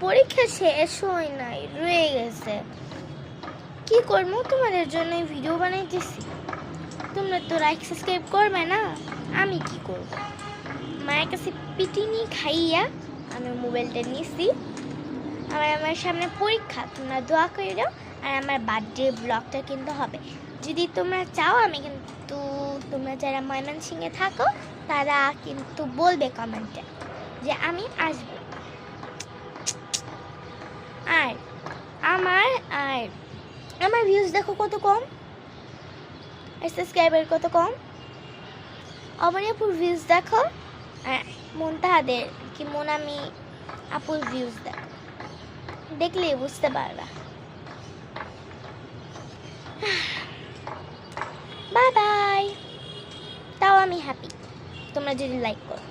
পরীক্ষা শেষ হয় নাই, রয়ে গেছে। কি করবো, তোমাদের জন্য ভিডিও বানাইতেছি। তোমরা তো লাইক সাবস্ক্রাইব করবে না, আমি কি করব? মায়ের কাছে পিটিনি খাইয়া আমি মোবাইলটা নিয়েছি। আমার সামনে পরীক্ষা, তোমরা দোয়া করে দাও। আর আমার বার্থডে ব্লগটা কিন্তু হবে। যদি তোমরা চাও, আমি কিন্তু, তোমরা যারা ময়মনসিংহে থাকো তারা কিন্তু বলবে কমেন্টে যে আমি আসবো। আর আমার আর আমার ভিউজ দেখো কত কম, আর সাবস্ক্রাইবার কত কম। অবনীপুর ভিউজ দেখো, আর মুনতাহাদের কি মোনামি আপুর ভিউজ দেখো, দেখলেই বুঝতে পারবা। Bye bye. তাও আমি হ্যাপি তোমরা যদি লাইক করো।